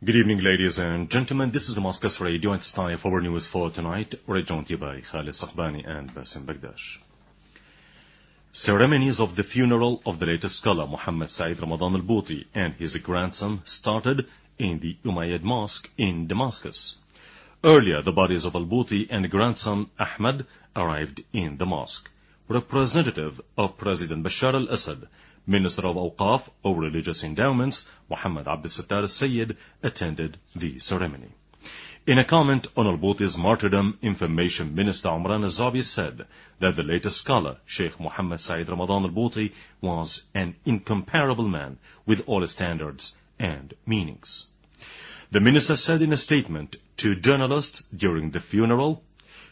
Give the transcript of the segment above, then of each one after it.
Good evening, ladies and gentlemen. This is Damascus Radio. It's time for our news for tonight, read by Khalid Sakhbani and Basim Bagdash. Ceremonies of the funeral of the latest scholar Muhammad Said Ramadan al-Bouti and his grandson started in the Umayyad Mosque in Damascus. Earlier, the bodies of al-Bouti and grandson Ahmad arrived in the mosque. Representative of President Bashar al-Assad, Minister of Awqaf or Religious Endowments, Muhammad Abdel Sattar al-Sayyid, attended the ceremony. In a comment on al-Bouti's martyrdom, Information Minister Umran al-Zabi said that the latest scholar, Sheikh Muhammad Said Ramadan al-Bouti, was an incomparable man with all standards and meanings. The minister said in a statement to journalists during the funeral,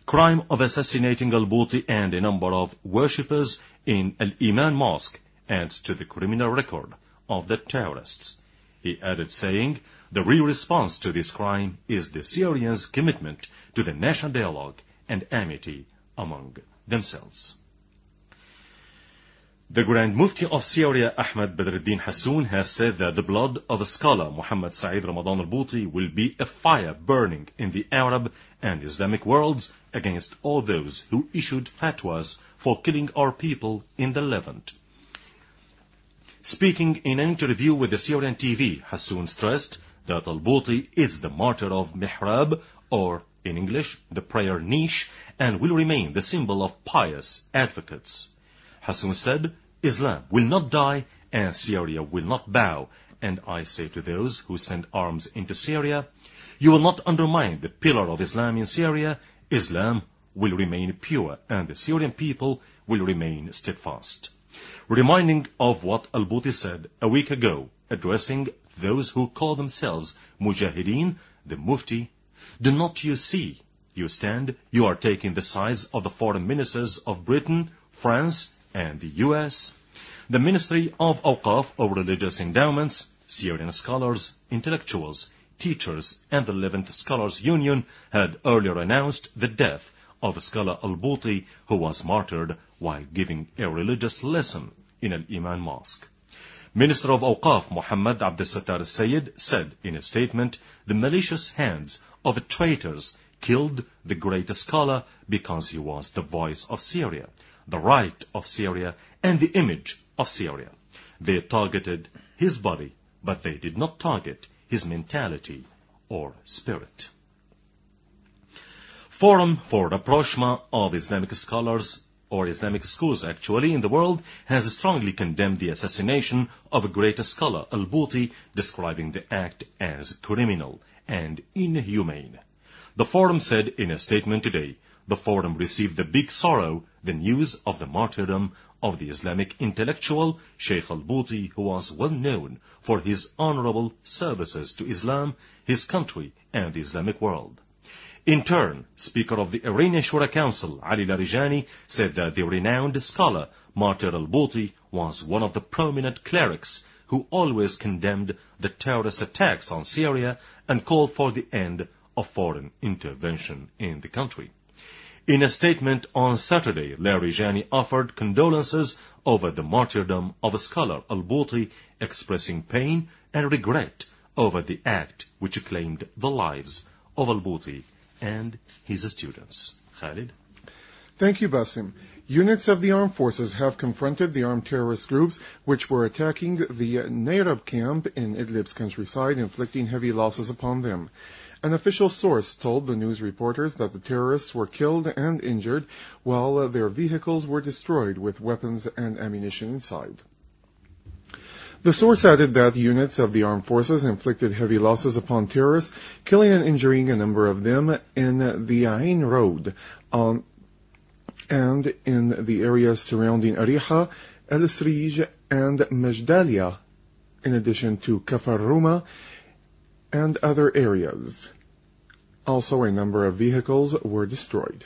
crime of assassinating al-Bouti and a number of worshippers in Al-Iman Mosque adds to the criminal record of the terrorists. He added, saying, the real response to this crime is the Syrians' commitment to the national dialogue and amity among themselves. The Grand Mufti of Syria, Ahmad Badruddin Hassoun, has said that the blood of the scholar Muhammad Said Ramadan al-Bouti will be a fire burning in the Arab and Islamic worlds against all those who issued fatwas for killing our people in the Levant. Speaking in an interview with the Syrian TV, Hassoun stressed that al-Bouti is the martyr of Mihrab, or in English, the prayer niche, and will remain the symbol of pious advocates. Hassoun said, Islam will not die and Syria will not bow, and I say to those who send arms into Syria, you will not undermine the pillar of Islam in Syria. Islam will remain pure and the Syrian people will remain steadfast. Reminding of what al-Bouti said a week ago, addressing those who call themselves Mujahideen, the Mufti, do not you see, you stand, you are taking the sides of the foreign ministers of Britain, France, and the U.S., the Ministry of Awqaf or Religious Endowments, Syrian scholars, intellectuals, teachers, and the Levant Scholars Union had earlier announced the death of scholar al-Bouti, who was martyred while giving a religious lesson in Al-Iman Mosque. Minister of Awqaf Muhammad Abdel Sattar al-Sayyid said in a statement, the malicious hands of the traitors killed the great scholar because he was the voice of Syria, the right of Syria, and the image of Syria. They targeted his body, but they did not target his mentality or spirit. Forum for Rapprochement of Islamic Scholars, or Islamic schools actually, in the world has strongly condemned the assassination of a great scholar, al-Bouti, describing the act as criminal and inhumane. The Forum said in a statement today, the Forum received the big sorrow the news of the martyrdom of the Islamic intellectual Sheikh al-Bouti, who was well known for his honorable services to Islam, his country, and the Islamic world. In turn, Speaker of the Iranian Shura Council, Ali Larijani, said that the renowned scholar, Martyr al-Bouti, was one of the prominent clerics who always condemned the terrorist attacks on Syria and called for the end of foreign intervention in the country. In a statement on Saturday, Larijani offered condolences over the martyrdom of a scholar, al-Bouti, expressing pain and regret over the act which claimed the lives of al-Bouti and his students. Khalid? Thank you, Basim. Units of the armed forces have confronted the armed terrorist groups which were attacking the Nayrab camp in Idlib's countryside, inflicting heavy losses upon them. An official source told the news reporters that the terrorists were killed and injured while their vehicles were destroyed with weapons and ammunition inside. The source added that units of the armed forces inflicted heavy losses upon terrorists, killing and injuring a number of them in the Ain Road and in the areas surrounding Ariha, El-Srij, and Majdalia, in addition to Kafar Ruma and other areas. Also, a number of vehicles were destroyed.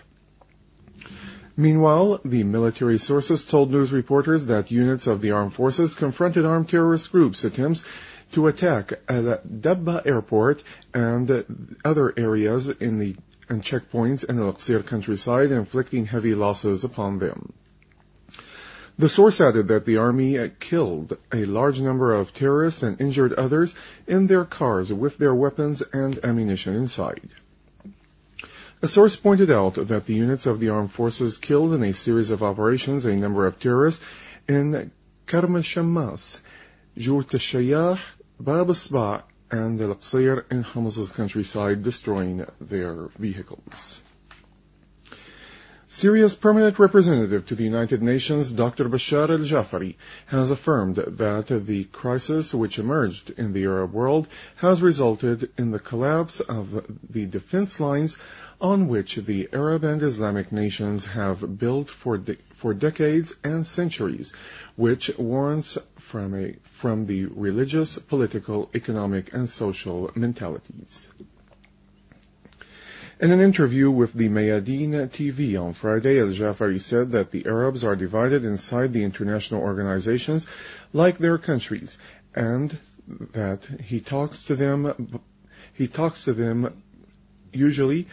Meanwhile, the military sources told news reporters that units of the armed forces confronted armed terrorist groups' attempts to attack Al-Dabba airport and other areas and checkpoints in the Al-Qasir countryside, inflicting heavy losses upon them. The source added that the army killed a large number of terrorists and injured others in their cars with their weapons and ammunition inside. A source pointed out that the units of the armed forces killed in a series of operations a number of terrorists in Karm al-Shammas, Jurt al-Shayah, Bab al-Sba' and al-Qasir in Hamas's countryside, destroying their vehicles. Syria's permanent representative to the United Nations, Dr. Bashar al-Jafari, has affirmed that the crisis which emerged in the Arab world has resulted in the collapse of the defense lines on which the Arab and Islamic nations have built for decades and centuries, which warrants from the religious, political, economic, and social mentalities. In an interview with the Mayadeen TV on Friday, al-Jafari said that the Arabs are divided inside the international organizations like their countries, and that he talks to them usually,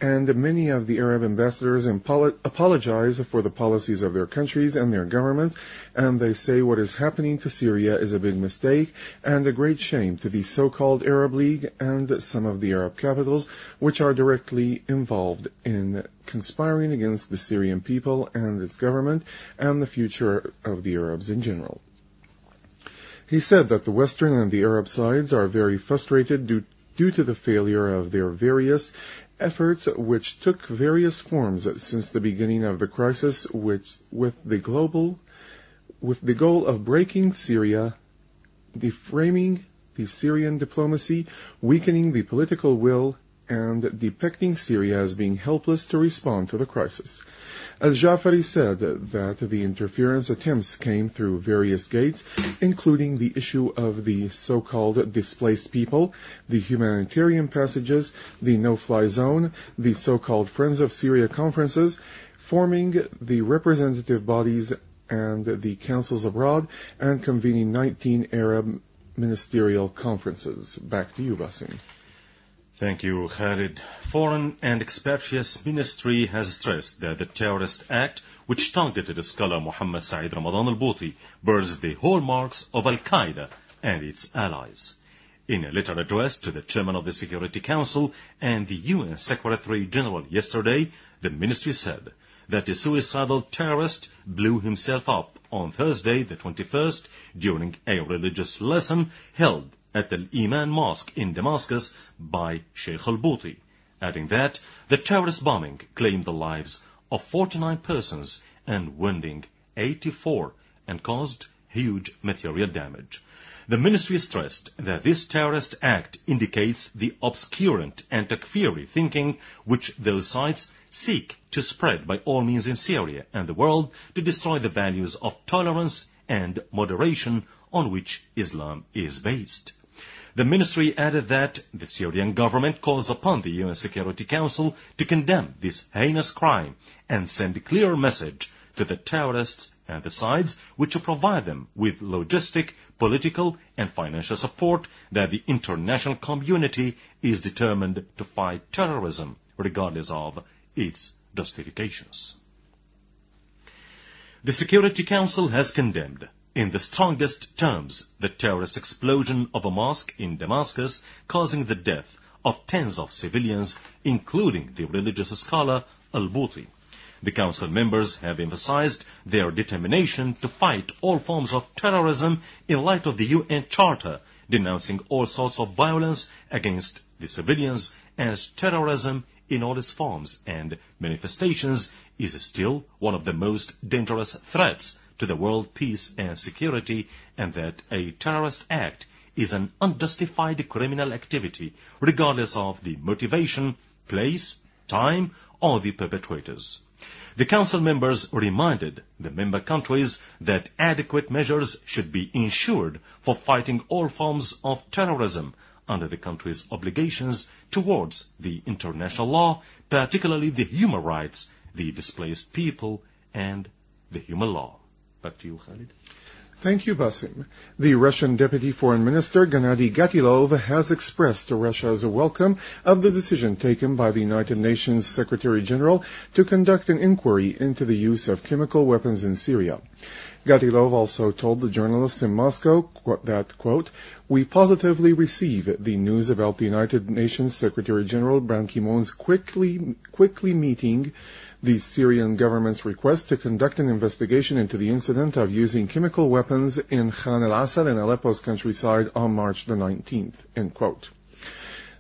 and many of the Arab ambassadors apologize for the policies of their countries and their governments, and they say what is happening to Syria is a big mistake and a great shame to the so-called Arab League and some of the Arab capitals which are directly involved in conspiring against the Syrian people and its government and the future of the Arabs in general. He said that the Western and the Arab sides are very frustrated due to the failure of their various efforts which took various forms since the beginning of the crisis, with the goal of breaking Syria, deframing the Syrian diplomacy, weakening the political will, and depicting Syria as being helpless to respond to the crisis. Al-Jafari said that the interference attempts came through various gates, including the issue of the so-called displaced people, the humanitarian passages, the no-fly zone, the so-called Friends of Syria conferences, forming the representative bodies and the councils abroad, and convening 19 Arab ministerial conferences. Back to you, Basim. Thank you, Khalid. Foreign and Expatriates Ministry has stressed that the terrorist act, which targeted scholar Muhammad Saeed Ramadan al-Bouti, bears the hallmarks of Al-Qaeda and its allies. In a letter addressed to the Chairman of the Security Council and the UN Secretary General yesterday, the ministry said that the suicidal terrorist blew himself up on Thursday, the 21st, during a religious lesson held at the Iman Mosque in Damascus by Sheikh al-Bouti, adding that the terrorist bombing claimed the lives of 49 persons and wounding 84 and caused huge material damage. The ministry stressed that this terrorist act indicates the obscurant and takfiri thinking which those sides seek to spread by all means in Syria and the world to destroy the values of tolerance and moderation on which Islam is based. The ministry added that the Syrian government calls upon the UN Security Council to condemn this heinous crime and send a clear message to the terrorists and the sides which provide them with logistic, political and financial support that the international community is determined to fight terrorism regardless of its justifications. The Security Council has condemned in the strongest terms the terrorist explosion of a mosque in Damascus, causing the death of tens of civilians, including the religious scholar al-Bouti. The Council members have emphasized their determination to fight all forms of terrorism in light of the UN Charter, denouncing all sorts of violence against the civilians as terrorism in all its forms and manifestations is still one of the most dangerous threats to the world peace and security, and that a terrorist act is an unjustified criminal activity, regardless of the motivation, place, time, or the perpetrators. The Council members reminded the member countries that adequate measures should be ensured for fighting all forms of terrorism under the country's obligations towards the international law, particularly the human rights, the displaced people, and the human law. Back to you, Khalid. Thank you, Basim. The Russian Deputy Foreign Minister Gennady Gatilov has expressed Russia's welcome of the decision taken by the United Nations Secretary General to conduct an inquiry into the use of chemical weapons in Syria. Gatilov also told the journalists in Moscow that, quote, "We positively receive the news about the United Nations Secretary General Ban Ki-moon's quickly meeting the Syrian government's request to conduct an investigation into the incident of using chemical weapons in Khan al-Assad and Aleppo's countryside on March the 19th, end quote.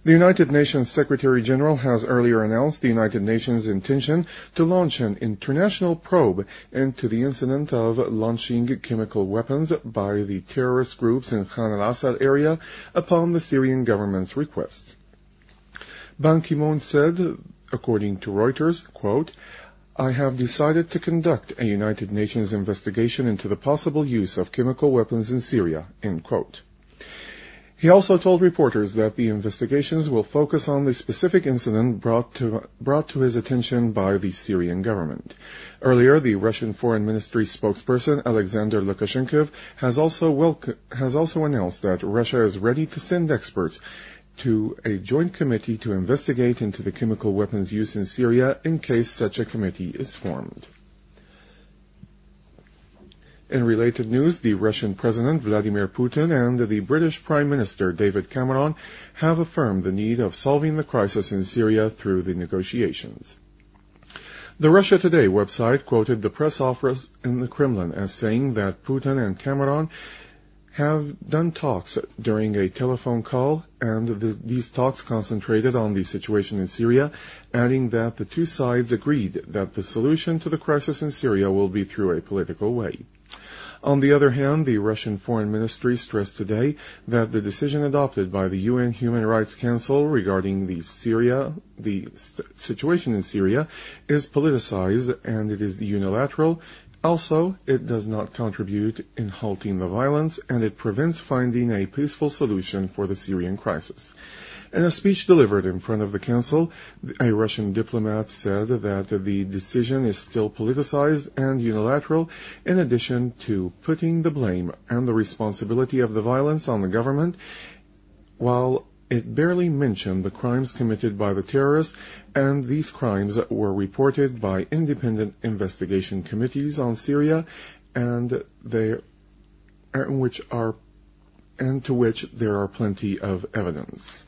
The United Nations Secretary General has earlier announced the United Nations' intention to launch an international probe into the incident of launching chemical weapons by the terrorist groups in Khan al-Assad area upon the Syrian government's request. Ban Ki-moon said, according to Reuters, quote, "I have decided to conduct a United Nations investigation into the possible use of chemical weapons in Syria," end quote. He also told reporters that the investigations will focus on the specific incident brought to his attention by the Syrian government. Earlier, the Russian Foreign Ministry spokesperson Alexander Lukashenko has also announced that Russia is ready to send experts to a joint committee to investigate into the chemical weapons use in Syria in case such a committee is formed. In related news, the Russian President Vladimir Putin and the British Prime Minister David Cameron have affirmed the need of solving the crisis in Syria through the negotiations. The Russia Today website quoted the press office in the Kremlin as saying that Putin and Cameron have done talks during a telephone call, and these talks concentrated on the situation in Syria, adding that the two sides agreed that the solution to the crisis in Syria will be through a political way. On the other hand, the Russian Foreign Ministry stressed today that the decision adopted by the UN Human Rights Council regarding the situation in Syria is politicized and it is unilateral. Also, it does not contribute in halting the violence, and it prevents finding a peaceful solution for the Syrian crisis. In a speech delivered in front of the Council, a Russian diplomat said that the decision is still politicized and unilateral, in addition to putting the blame and the responsibility of the violence on the government, while it barely mentioned the crimes committed by the terrorists, and these crimes were reported by independent investigation committees on Syria, and to which there are plenty of evidence.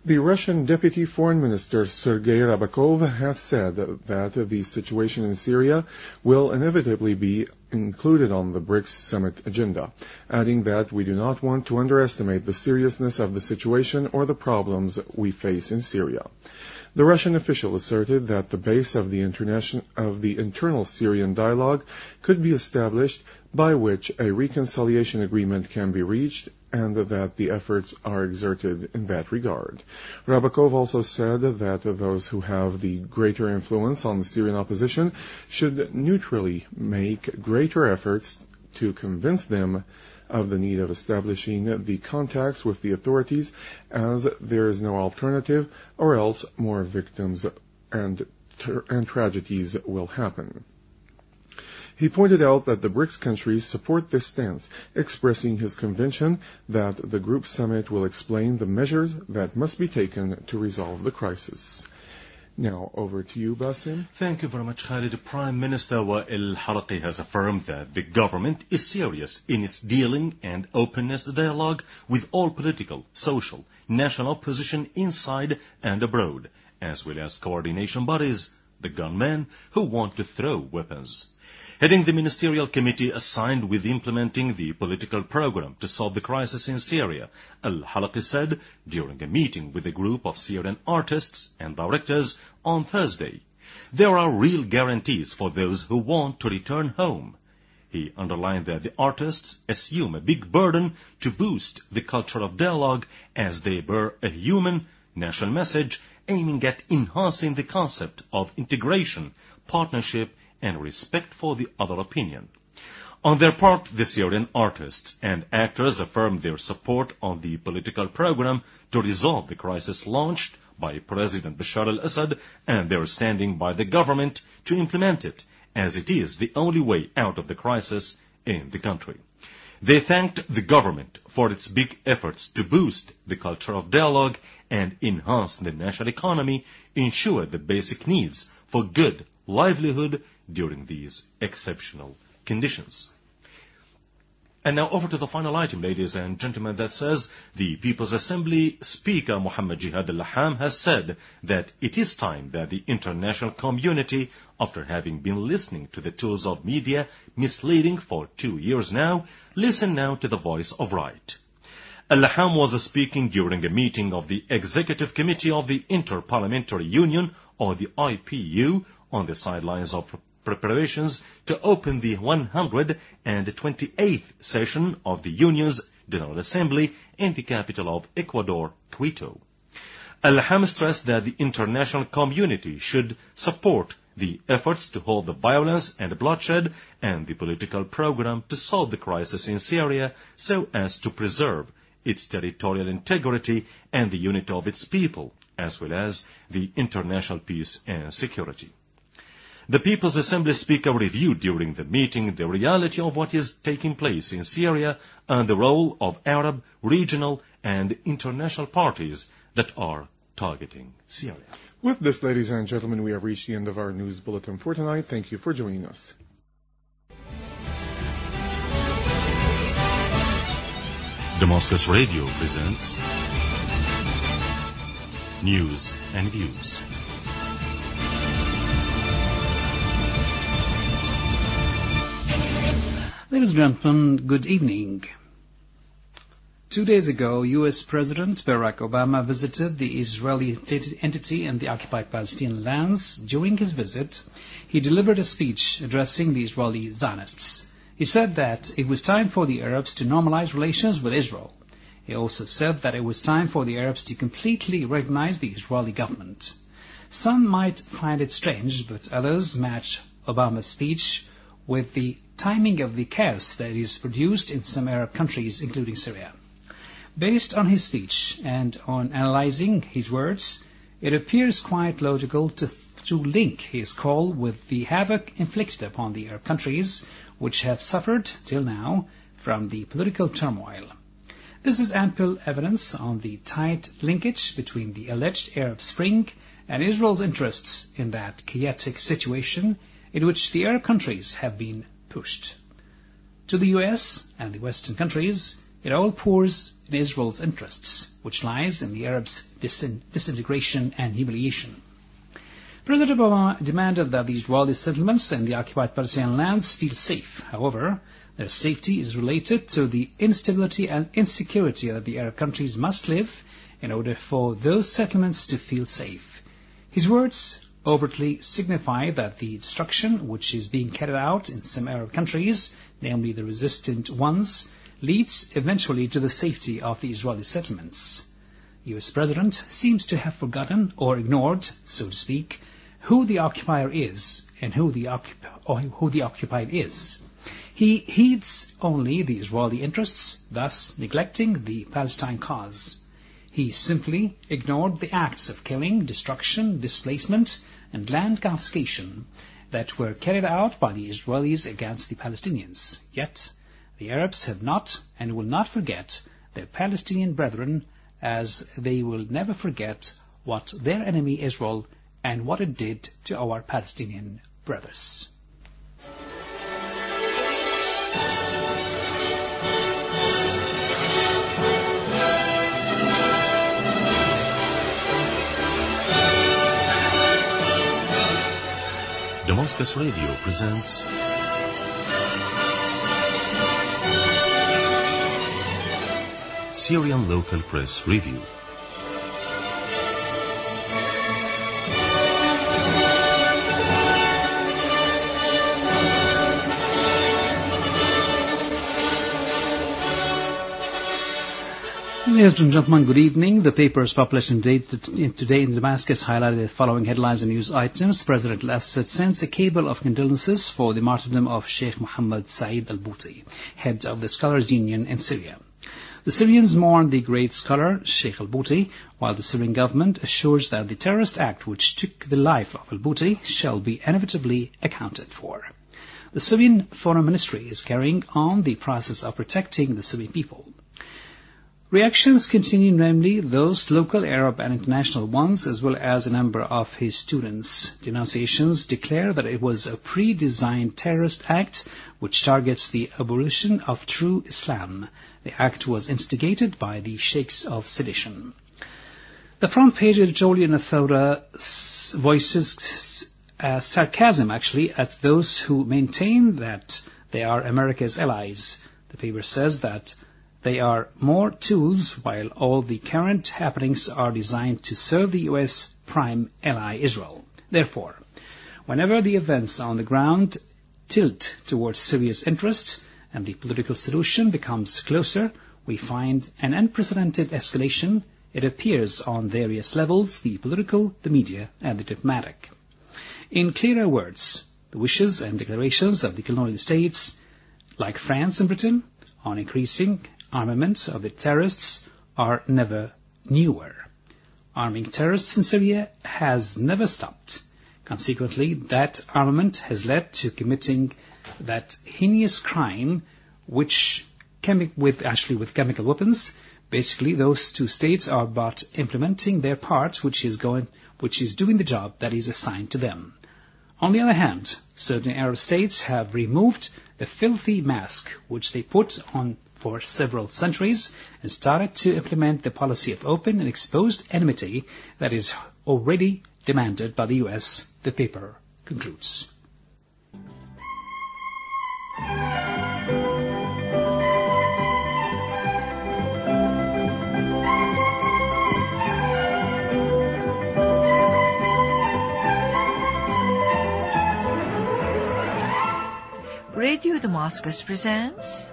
The Russian Deputy Foreign Minister Sergei Ryabkov has said that the situation in Syria will inevitably be included on the BRICS summit agenda, adding that we do not want to underestimate the seriousness of the situation or the problems we face in Syria. The Russian official asserted that the base of the internal Syrian dialogue could be established by which a reconciliation agreement can be reached, and that the efforts are exerted in that regard. Ryabkov also said that those who have the greater influence on the Syrian opposition should neutrally make greater efforts to convince them of the need of establishing the contacts with the authorities, as there is no alternative, or else more victims and tragedies will happen. He pointed out that the BRICS countries support this stance, expressing his conviction that the group summit will explain the measures that must be taken to resolve the crisis. Now, over to you, Basim. Thank you very much, Khalid. Prime Minister Wael Haraqi has affirmed that the government is serious in its dealing and openness dialogue with all political, social, national opposition inside and abroad, as well as coordination bodies, the gunmen who want to throw weapons. Heading the ministerial committee assigned with implementing the political program to solve the crisis in Syria, Al-Halaqi said during a meeting with a group of Syrian artists and directors on Thursday, there are real guarantees for those who want to return home. He underlined that the artists assume a big burden to boost the culture of dialogue as they bear a human national message aiming at enhancing the concept of integration, partnership, and respect for the other opinion. On their part, the Syrian artists and actors affirmed their support on the political program to resolve the crisis launched by President Bashar al-Assad, and they are standing by the government to implement it as it is the only way out of the crisis in the country. They thanked the government for its big efforts to boost the culture of dialogue and enhance the national economy, ensure the basic needs for good livelihood during these exceptional conditions. And now over to the final item, ladies and gentlemen, that says the People's Assembly Speaker Muhammad Jihad al-Laham has said that it is time that the international community, after having been listening to the tools of media misleading for 2 years now, listen now to the voice of right. Al-Laham was speaking during a meeting of the Executive Committee of the Inter-Parliamentary Union, or the IPU, on the sidelines of preparations to open the 128th session of the Union's General Assembly in the capital of Ecuador, Quito. Al-Laham stressed that the international community should support the efforts to halt the violence and bloodshed and the political program to solve the crisis in Syria so as to preserve its territorial integrity and the unity of its people, as well as the international peace and security. The People's Assembly Speaker reviewed during the meeting the reality of what is taking place in Syria and the role of Arab, regional and international parties that are targeting Syria. With this, ladies and gentlemen, we have reached the end of our news bulletin for tonight. Thank you for joining us. Damascus Radio presents News and Views. Ladies and gentlemen, good evening. 2 days ago, U.S. President Barack Obama visited the Israeli entity in the occupied Palestinian lands. During his visit, he delivered a speech addressing the Israeli Zionists. He said that it was time for the Arabs to normalize relations with Israel. He also said that it was time for the Arabs to completely recognize the Israeli government. Some might find it strange, but others match Obama's speech with the timing of the chaos that is produced in some Arab countries, including Syria. Based on his speech and on analyzing his words, it appears quite logical to link his call with the havoc inflicted upon the Arab countries, which have suffered, till now, from the political turmoil. This is ample evidence on the tight linkage between the alleged Arab Spring and Israel's interests in that chaotic situation in which the Arab countries have been pushed. To the US and the Western countries, it all pours in Israel's interests, which lies in the Arabs' disintegration and humiliation. President Obama demanded that the Israeli settlements in the occupied Palestinian lands feel safe. However, their safety is related to the instability and insecurity that the Arab countries must live in order for those settlements to feel safe. His words overtly signify that the destruction which is being carried out in some Arab countries, namely the resistant ones, leads eventually to the safety of the Israeli settlements. The U.S. President seems to have forgotten or ignored, so to speak, who the occupier is and who the occupied is. He heeds only the Israeli interests, thus neglecting the Palestine cause. He simply ignored the acts of killing, destruction, displacement, and land confiscation that were carried out by the Israelis against the Palestinians. Yet, the Arabs have not and will not forget their Palestinian brethren, as they will never forget what their enemy Israel and what it did to our Palestinian brothers. Damascus Radio presents Syrian Local Press Review. Ladies and gentlemen, good evening. The papers published today in Damascus highlighted the following headlines and news items. President al-Assad sends a cable of condolences for the martyrdom of Sheikh Mohammed Saeed al-Bouti, head of the Scholars Union in Syria. The Syrians mourn the great scholar Sheikh al-Bouti, while the Syrian government assures that the terrorist act which took the life of al-Bouti shall be inevitably accounted for. The Syrian Foreign Ministry is carrying on the process of protecting the Syrian people. Reactions continue, namely those local Arab and international ones, as well as a number of his students. Denunciations declare that it was a pre-designed terrorist act which targets the abolition of true Islam. The act was instigated by the sheikhs of sedition. The front page editorial in Athora voices sarcasm, at those who maintain that they are America's allies. The paper says that they are more tools, while all the current happenings are designed to serve the U.S. prime ally Israel. Therefore, whenever the events on the ground tilt towards Syria's interest and the political solution becomes closer, we find an unprecedented escalation. It appears on various levels, the political, the media, and the diplomatic. In clearer words, the wishes and declarations of the colonial states, like France and Britain, on increasing armament of the terrorists are never newer. Arming terrorists in Syria has never stopped. Consequently, that armament has led to committing that heinous crime, with chemical weapons. Basically, those two states are but implementing their part, which is doing the job that is assigned to them. On the other hand, certain Arab states have removed the filthy mask which they put on for several centuries and started to implement the policy of open and exposed enmity that is already demanded by the U.S., the paper concludes. Radio Damascus presents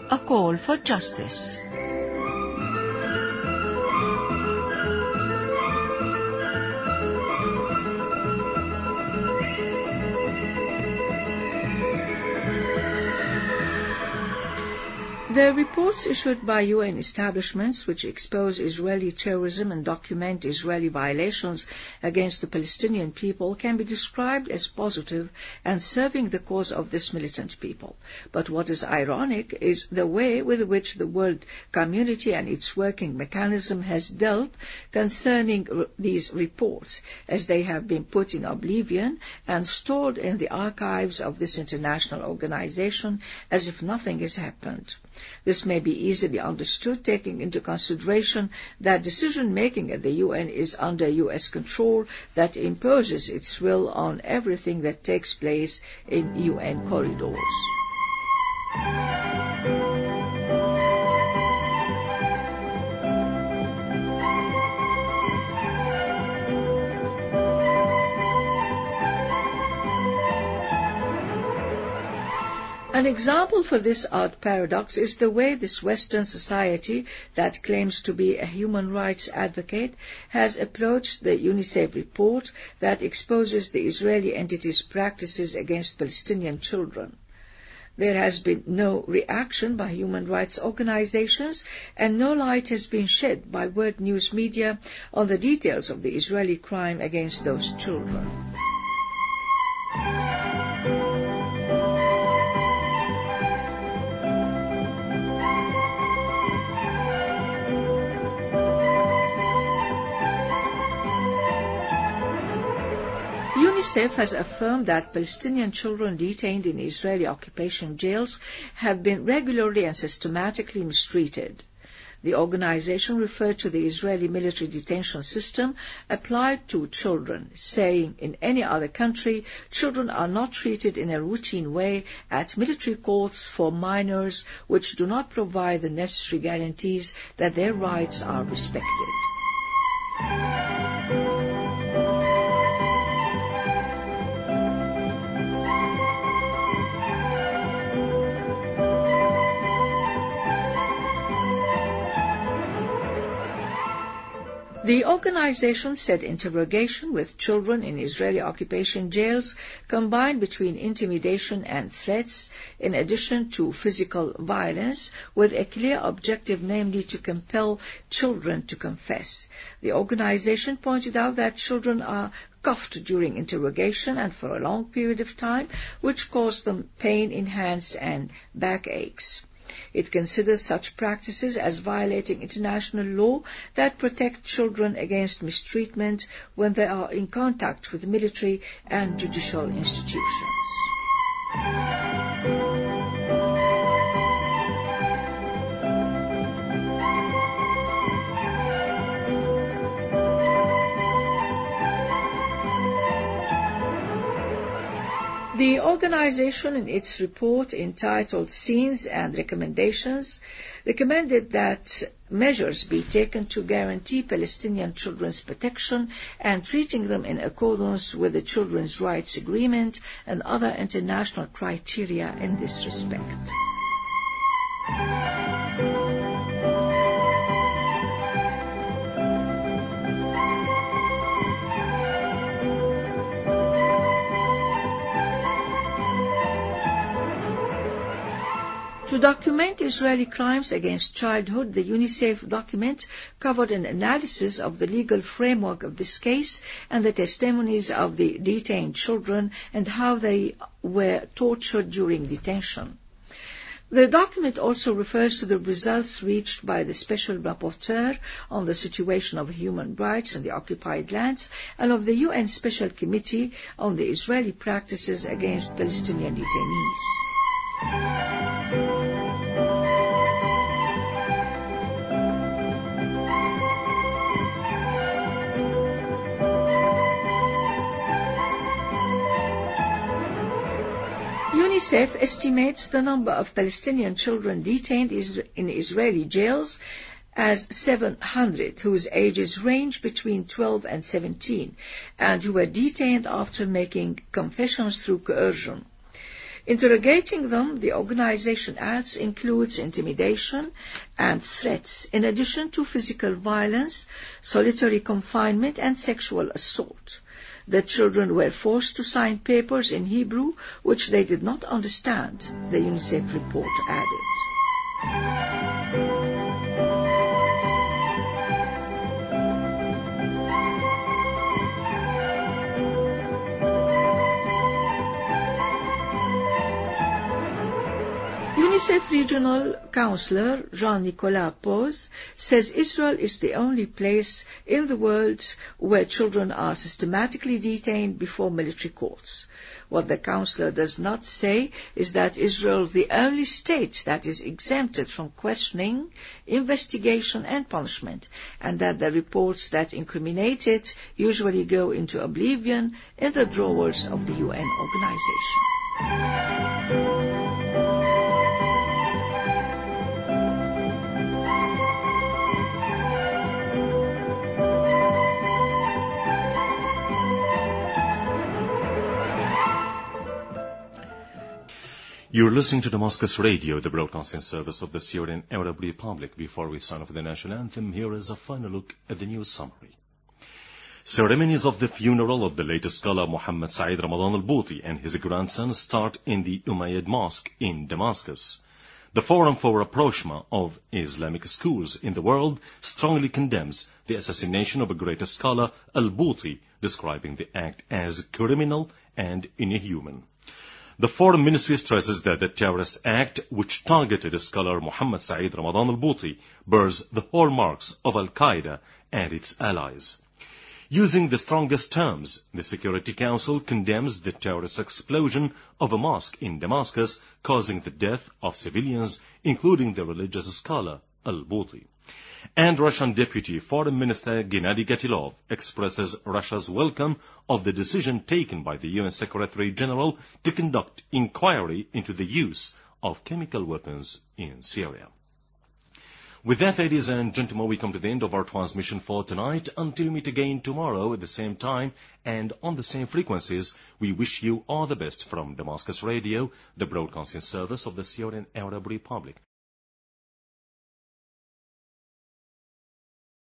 A Call for Justice. The reports issued by UN establishments which expose Israeli terrorism and document Israeli violations against the Palestinian people can be described as positive and serving the cause of this militant people. But what is ironic is the way with which the world community and its working mechanism has dealt concerning these reports, as they have been put in oblivion and stored in the archives of this international organization as if nothing has happened. This may be easily understood, taking into consideration that decision-making at the UN is under U.S. control that imposes its will on everything that takes place in UN corridors. An example for this odd paradox is the way this Western society that claims to be a human rights advocate has approached the UNICEF report that exposes the Israeli entity's practices against Palestinian children. There has been no reaction by human rights organizations, and no light has been shed by world news media on the details of the Israeli crime against those children. UNICEF has affirmed that Palestinian children detained in Israeli occupation jails have been regularly and systematically mistreated. The organization referred to the Israeli military detention system applied to children, saying in any other country, children are not treated in a routine way at military courts for minors which do not provide the necessary guarantees that their rights are respected. The organization said interrogation with children in Israeli occupation jails combined between intimidation and threats, in addition to physical violence, with a clear objective, namely to compel children to confess. The organization pointed out that children are cuffed during interrogation and for a long period of time, which caused them pain in hands and backaches. It considers such practices as violating international law that protect children against mistreatment when they are in contact with military and judicial institutions. The organization, in its report entitled Scenes and Recommendations, recommended that measures be taken to guarantee Palestinian children's protection and treating them in accordance with the Children's Rights Agreement and other international criteria in this respect. To document Israeli crimes against childhood, the UNICEF document covered an analysis of the legal framework of this case and the testimonies of the detained children and how they were tortured during detention. The document also refers to the results reached by the Special Rapporteur on the situation of human rights in the occupied lands and of the UN Special Committee on the Israeli practices against Palestinian detainees. UNICEF estimates the number of Palestinian children detained in Israeli jails as 700, whose ages range between 12 and 17, and who were detained after making confessions through coercion. Interrogating them, the organization adds, includes intimidation and threats, in addition to physical violence, solitary confinement, and sexual assault. The children were forced to sign papers in Hebrew, which they did not understand, the UNICEF report added. UNICEF Regional Councillor Jean-Nicolas Pose says Israel is the only place in the world where children are systematically detained before military courts. What the councillor does not say is that Israel is the only state that is exempted from questioning, investigation and punishment, and that the reports that incriminate it usually go into oblivion in the drawers of the UN organization. You're listening to Damascus Radio, the broadcasting service of the Syrian Arab Republic. Before we sign off the national anthem, here is a final look at the news summary. Ceremonies of the funeral of the late scholar Muhammad Saeed Ramadan al-Bouti and his grandson start in the Umayyad Mosque in Damascus. The Forum for Rapprochement of Islamic Schools in the World strongly condemns the assassination of a great scholar, al-Bouti, describing the act as criminal and inhuman. The Foreign Ministry stresses that the terrorist act, which targeted scholar Muhammad Saeed Ramadan al-Bouti, bears the hallmarks of Al-Qaeda and its allies. Using the strongest terms, the Security Council condemns the terrorist explosion of a mosque in Damascus, causing the death of civilians, including the religious scholar al-Bouti. And Russian Deputy Foreign Minister Gennady Gatilov expresses Russia's welcome of the decision taken by the UN Secretary General to conduct inquiry into the use of chemical weapons in Syria. With that, ladies and gentlemen, we come to the end of our transmission for tonight. Until we meet again tomorrow at the same time and on the same frequencies, we wish you all the best from Damascus Radio, the broadcasting service of the Syrian Arab Republic.